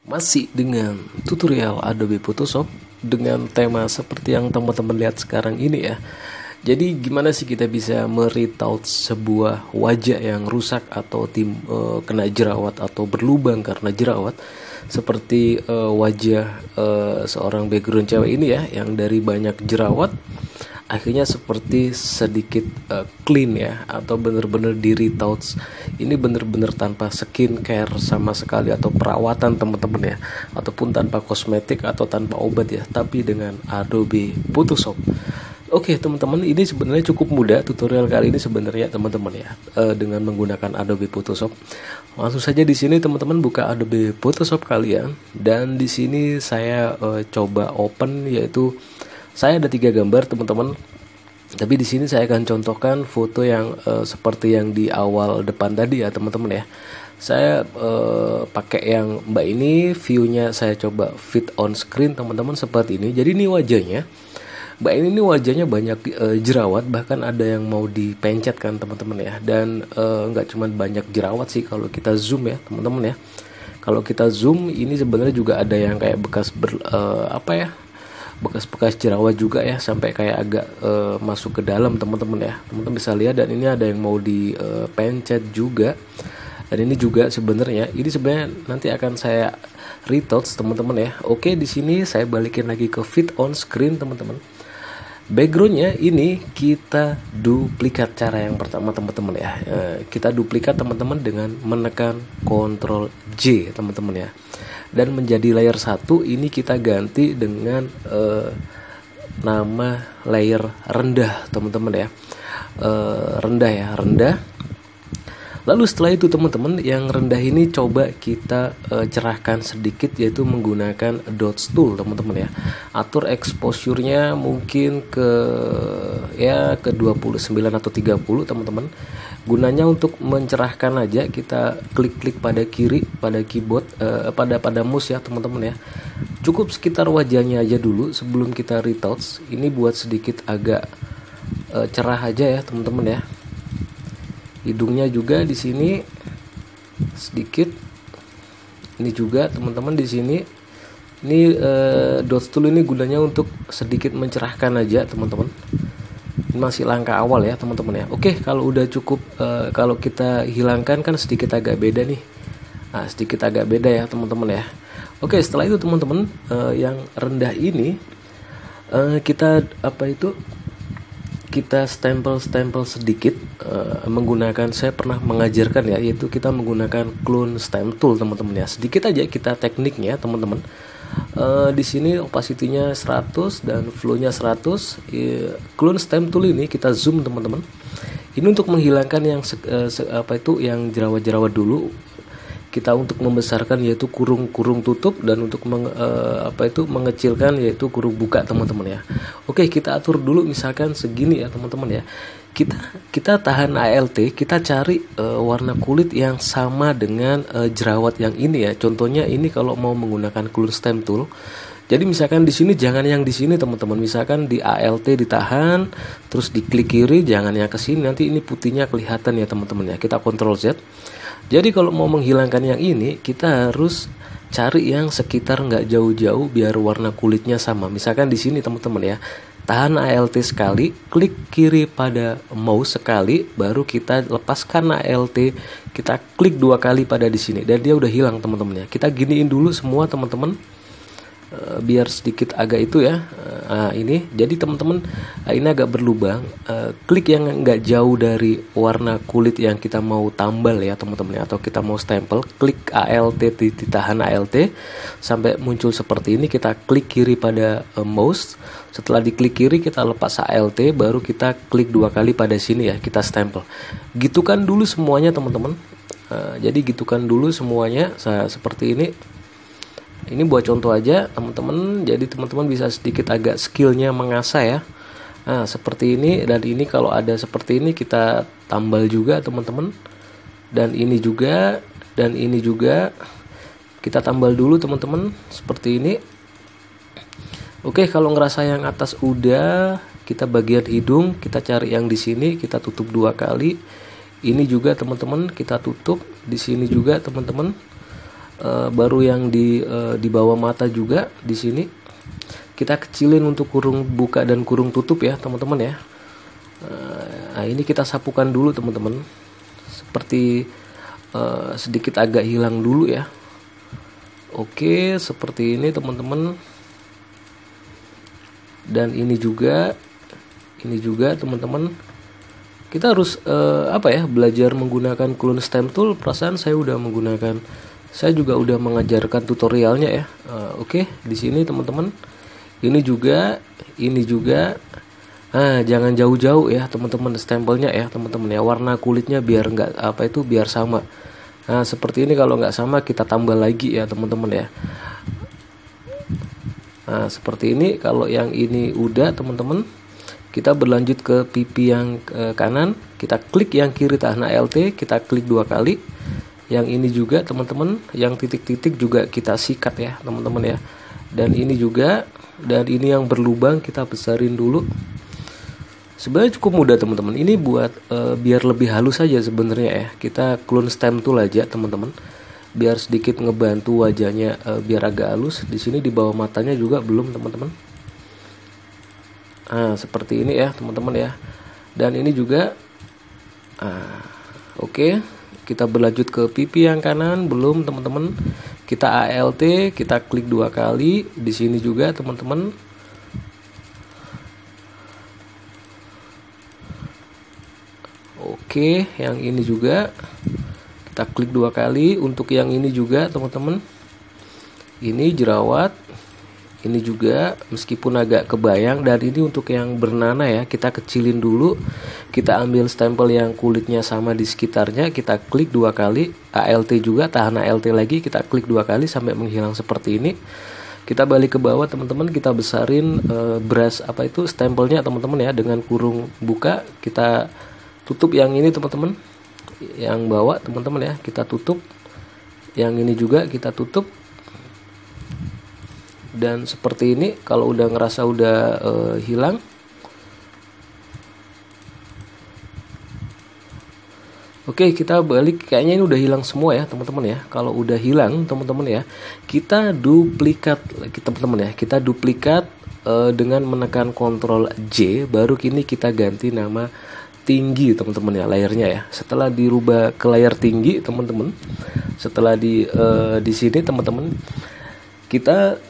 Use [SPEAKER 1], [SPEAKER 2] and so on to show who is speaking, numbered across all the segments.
[SPEAKER 1] Masih dengan tutorial Adobe Photoshop dengan tema seperti yang teman-teman lihat sekarang ini ya. Jadi gimana sih kita bisa meretouch sebuah wajah yang rusak atau kena jerawat atau berlubang karena jerawat, seperti wajah seorang background cewek ini ya, yang dari banyak jerawat akhirnya seperti sedikit clean ya, atau bener-bener di retouch. Ini bener-bener tanpa skincare sama sekali atau perawatan teman-teman ya, ataupun tanpa kosmetik atau tanpa obat ya, tapi dengan Adobe Photoshop. Oke teman-teman, ini sebenarnya cukup mudah tutorial kali ini sebenarnya teman-teman ya, dengan menggunakan Adobe Photoshop. Langsung saja di sini teman-teman buka Adobe Photoshop kalian, dan di sini saya coba open, yaitu saya ada 3 gambar teman-teman. Tapi di sini saya akan contohkan foto yang seperti yang di awal depan tadi ya teman-teman ya. Saya pakai yang mbak ini, viewnya saya coba fit on screen teman-teman seperti ini. Jadi ini wajahnya. Mbak ini wajahnya banyak jerawat, bahkan ada yang mau dipencet kan teman-teman ya. Dan nggak cuma banyak jerawat sih kalau kita zoom ya teman-teman ya. Kalau kita zoom ini sebenarnya juga ada yang kayak bekas bekas-bekas jerawat juga ya, sampai kayak agak masuk ke dalam teman-teman ya. Teman-teman bisa lihat, dan ini ada yang mau dipencet juga. Dan ini juga sebenarnya nanti akan saya retouch teman-teman ya. Oke, di sini saya balikin lagi ke fit on screen teman-teman. Backgroundnya ini kita duplikat. Cara yang pertama teman-teman ya, kita duplikat teman-teman dengan menekan Ctrl J teman-teman ya, dan menjadi layer 1. Ini kita ganti dengan nama layer rendah teman-teman ya, rendah. Lalu setelah itu teman-teman, yang rendah ini coba kita cerahkan sedikit, yaitu menggunakan dots tool teman-teman ya. Atur exposure-nya mungkin ke 29 atau 30 teman-teman. Gunanya untuk mencerahkan aja, kita klik-klik pada kiri pada keyboard, pada mouse ya teman-teman ya. Cukup sekitar wajahnya aja dulu sebelum kita retouch. Ini buat sedikit agak cerah aja ya teman-teman ya. Hidungnya juga di sini sedikit. Ini juga teman-teman di sini. Ini dots tool ini gunanya untuk sedikit mencerahkan aja teman-teman. Ini masih langkah awal ya teman-teman ya. Oke, kalau udah cukup, kalau kita hilangkan kan sedikit agak beda nih. Nah, sedikit agak beda ya teman-teman ya. Oke, setelah itu teman-teman, yang rendah ini kita stempel sedikit menggunakan, saya pernah mengajarkan ya, yaitu kita menggunakan clone stamp tool teman-teman ya. Sedikit aja kita tekniknya teman-teman. Di sini opacity-nya 100 dan flow-nya 100. Clone stamp tool ini kita zoom teman-teman. Ini untuk menghilangkan yang yang jerawat-jerawat dulu. Kita untuk membesarkan yaitu kurung tutup, dan untuk mengecilkan yaitu kurung buka teman-teman ya. Oke, kita atur dulu misalkan segini ya teman-teman ya. Kita tahan ALT, kita cari warna kulit yang sama dengan jerawat yang ini ya. Contohnya ini kalau mau menggunakan clone stamp tool. Jadi misalkan di sini jangan yang di sini teman-teman. Misalkan di ALT ditahan, terus diklik kiri, jangan yang ke sini, nanti ini putihnya kelihatan ya teman-teman ya. Kita Ctrl Z. Jadi kalau mau menghilangkan yang ini, kita harus cari yang sekitar nggak jauh-jauh biar warna kulitnya sama. Misalkan di sini teman-teman ya, tahan ALT sekali, klik kiri pada mouse sekali, baru kita lepaskan ALT, kita klik 2 kali pada di sini, dan dia udah hilang teman-teman ya. Kita giniin dulu semua teman-teman, biar sedikit agak itu ya. Ini jadi teman-teman, ini agak berlubang. Klik yang nggak jauh dari warna kulit yang kita mau tambal ya teman-teman ya, atau kita mau stempel. Klik ALT, ditahan ALT sampai muncul seperti ini. Kita klik kiri pada mouse. Setelah diklik kiri, kita lepas ALT, baru kita klik 2 kali pada sini ya, kita stempel. Gitukan dulu semuanya teman-teman. Jadi gitukan dulu semuanya seperti ini. Ini buat contoh aja teman-teman, jadi teman-teman bisa sedikit agak skillnya mengasah ya. Nah seperti ini, dan ini kalau ada seperti ini kita tambal juga teman-teman. Dan ini juga kita tambal dulu teman-teman seperti ini. Oke, kalau ngerasa yang atas udah, kita bagian hidung, kita cari yang di sini, kita tutup 2 kali. Ini juga teman-teman kita tutup, di sini juga teman-teman. baru yang di bawah mata juga di sini kita kecilin untuk kurung buka dan kurung tutup ya teman-teman ya. Nah ini kita sapukan dulu teman-teman, seperti sedikit agak hilang dulu ya. Oke, seperti ini teman-teman. Dan ini juga teman-teman, kita harus belajar menggunakan clone stamp tool. Perasaan saya juga udah mengajarkan tutorialnya ya. Oke, di sini teman-teman, ini juga jangan jauh-jauh ya teman-teman stempelnya ya teman-teman ya, warna kulitnya biar biar sama. Nah seperti ini, kalau nggak sama kita tambah lagi ya teman-teman ya. Nah seperti ini. Kalau yang ini udah teman-teman, kita berlanjut ke pipi yang kanan, kita klik yang kiri tahan Alt, kita klik 2 kali. Yang ini juga teman-teman, yang titik-titik juga kita sikat ya teman-teman ya. Dan ini juga, dan ini yang berlubang kita besarin dulu. Sebenarnya cukup mudah teman-teman. Ini buat biar lebih halus saja sebenarnya ya. Kita clone stamp tool aja teman-teman, biar sedikit ngebantu wajahnya biar agak halus. Di sini di bawah matanya juga belum teman-teman. Nah seperti ini ya teman-teman ya. Dan ini juga oke. Kita berlanjut ke pipi yang kanan, belum teman-teman. Kita Alt, kita klik 2 kali. Di sini juga teman-teman. Oke, yang ini juga kita klik 2 kali. Untuk yang ini juga teman-teman, ini jerawat, ini juga meskipun agak kebayang. Dan ini untuk yang bernana ya, kita kecilin dulu. Kita ambil stempel yang kulitnya sama di sekitarnya, kita klik 2 kali. Alt juga, tahan Alt lagi, kita klik 2 kali sampai menghilang seperti ini. Kita balik ke bawah teman-teman, kita besarin brush stempelnya teman-teman ya, dengan kurung buka. Kita tutup yang ini teman-teman, yang bawah teman-teman ya, kita tutup. Yang ini juga kita tutup. Dan seperti ini, kalau udah ngerasa udah hilang, oke, kita balik. Kayaknya ini udah hilang semua ya teman-teman ya. Kalau udah hilang teman-teman ya, kita duplikat lagi teman-teman ya. Kita duplikat dengan menekan Ctrl J. Baru kini kita ganti nama tinggi teman-teman ya, layarnya ya. Setelah dirubah ke layar tinggi teman-teman, setelah di sini teman-teman, kita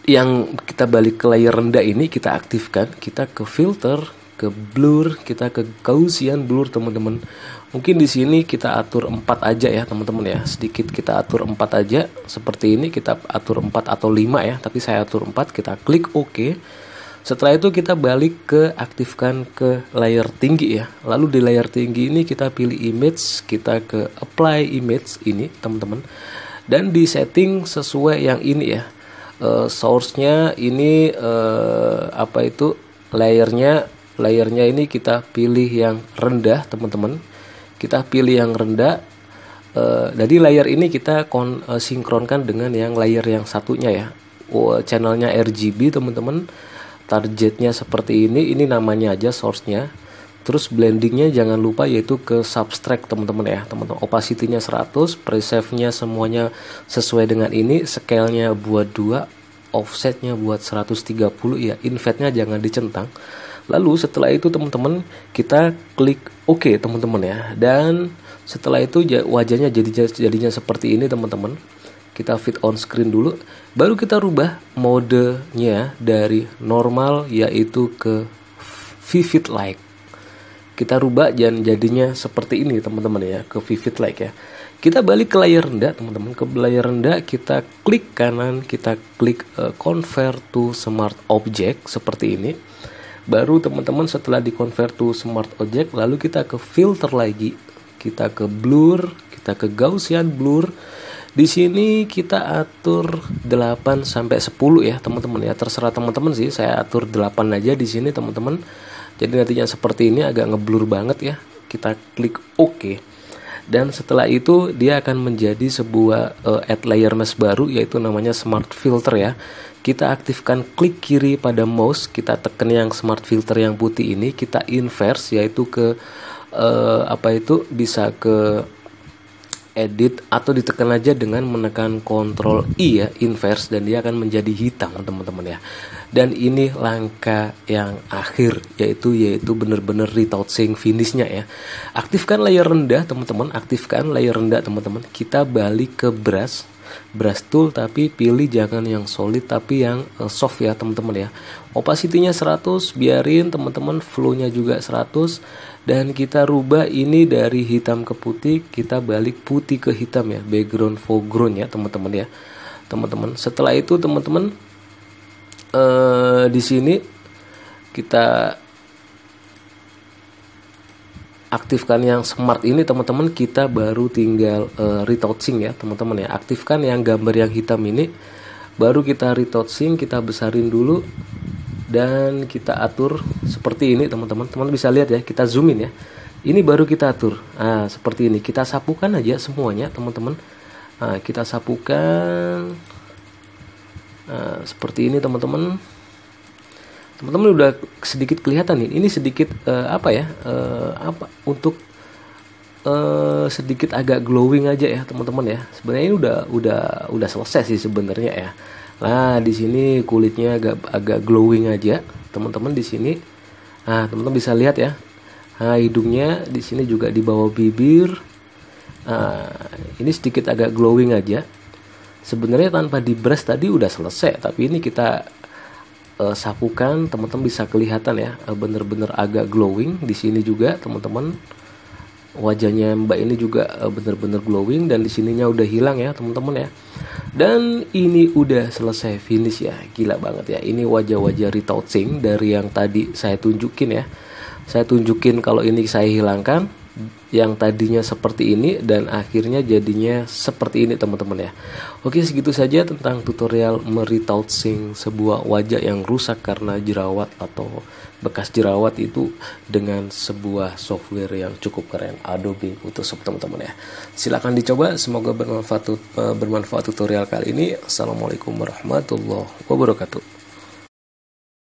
[SPEAKER 1] yang kita balik ke layar rendah ini kita aktifkan. Kita ke filter, ke blur, kita ke Gaussian blur teman-teman. Mungkin di sini kita atur 4 aja ya teman-teman ya. Sedikit kita atur 4 aja. Seperti ini kita atur 4 atau 5 ya, tapi saya atur 4. Kita klik OK. Setelah itu kita balik ke aktifkan ke layar tinggi ya. Lalu di layar tinggi ini kita pilih image, kita ke apply image ini teman-teman. Dan di setting sesuai yang ini ya. Source-nya ini layarnya ini kita pilih yang rendah teman-teman. Kita pilih yang rendah. Jadi layar ini kita sinkronkan dengan yang layar yang satunya ya. Channelnya RGB teman-teman. Targetnya seperti ini namanya aja source-nya. Terus blendingnya jangan lupa yaitu ke subtract teman-teman ya teman-teman. Opacity-nya 100, presave-nya semuanya sesuai dengan ini. Scale-nya buat 2, offset-nya buat 130 ya. Invert-nya jangan dicentang. Lalu setelah itu teman-teman kita klik OK teman-teman ya. Dan setelah itu wajahnya jadinya seperti ini teman-teman. Kita fit on screen dulu, baru kita rubah modenya dari normal yaitu ke vivid light. Kita rubah jadinya seperti ini teman-teman ya, ke vivid light ya. Kita balik ke layar rendah teman-teman. Ke layar rendah kita klik kanan, kita klik convert to smart object seperti ini. Baru teman-teman setelah di convert to smart object, lalu kita ke filter lagi, kita ke blur, kita ke Gaussian blur. Di sini kita atur 8 sampai 10 ya teman-teman ya. Terserah teman-teman sih, saya atur 8 aja di sini teman-teman. Jadi nantinya seperti ini, agak ngeblur banget ya. Kita klik OK. Dan setelah itu dia akan menjadi sebuah add layer mask baru, yaitu namanya smart filter ya. Kita aktifkan klik kiri pada mouse, kita tekan yang smart filter yang putih ini, kita inverse yaitu ke bisa ke edit, atau ditekan aja dengan menekan Ctrl I ya, inverse, dan dia akan menjadi hitam teman-teman ya. Dan ini langkah yang akhir, yaitu bener-bener retouching finishnya ya. Aktifkan layer rendah teman-teman, kita balik ke brush tool, tapi pilih jangan yang solid tapi yang soft ya teman-teman ya. Opacity-nya 100, biarin teman-teman, flow-nya juga 100, dan kita rubah ini dari hitam ke putih, kita balik putih ke hitam ya, background foreground ya teman-teman ya. Setelah itu teman-teman, di sini kita aktifkan yang smart ini teman-teman, kita baru tinggal retouching ya teman-teman ya. Aktifkan yang gambar yang hitam ini, baru kita retouching, kita besarin dulu dan kita atur seperti ini teman-teman. Teman bisa lihat ya, kita zoom in ya. Ini baru kita atur. Nah, seperti ini. Kita sapukan aja semuanya teman-teman. Nah, kita sapukan seperti ini teman-teman. Teman-teman udah sedikit kelihatan nih. Ini sedikit untuk sedikit agak glowing aja ya teman-teman ya. Sebenarnya ini udah selesai sih sebenarnya ya. Nah, di sini kulitnya agak glowing aja teman-teman di sini. Nah, teman-teman bisa lihat ya. Nah, hidungnya di sini juga di bawah bibir. Nah, ini sedikit agak glowing aja. Sebenarnya tanpa di brush tadi udah selesai, tapi ini kita sapukan, teman-teman bisa kelihatan ya, bener-bener agak glowing di sini juga teman-teman. Wajahnya Mbak ini juga bener-bener glowing, dan di sininya udah hilang ya teman-teman ya. Dan ini udah selesai finish ya, gila banget ya. Ini wajah-wajah retouching dari yang tadi saya tunjukin ya. Saya tunjukin kalau ini saya hilangkan, yang tadinya seperti ini dan akhirnya jadinya seperti ini teman-teman ya. Oke, segitu saja tentang tutorial meretouching sebuah wajah yang rusak karena jerawat atau bekas jerawat itu dengan sebuah software yang cukup keren, Adobe Photoshop teman-teman ya. Silahkan dicoba, semoga bermanfaat tutorial kali ini. Assalamualaikum warahmatullahi wabarakatuh.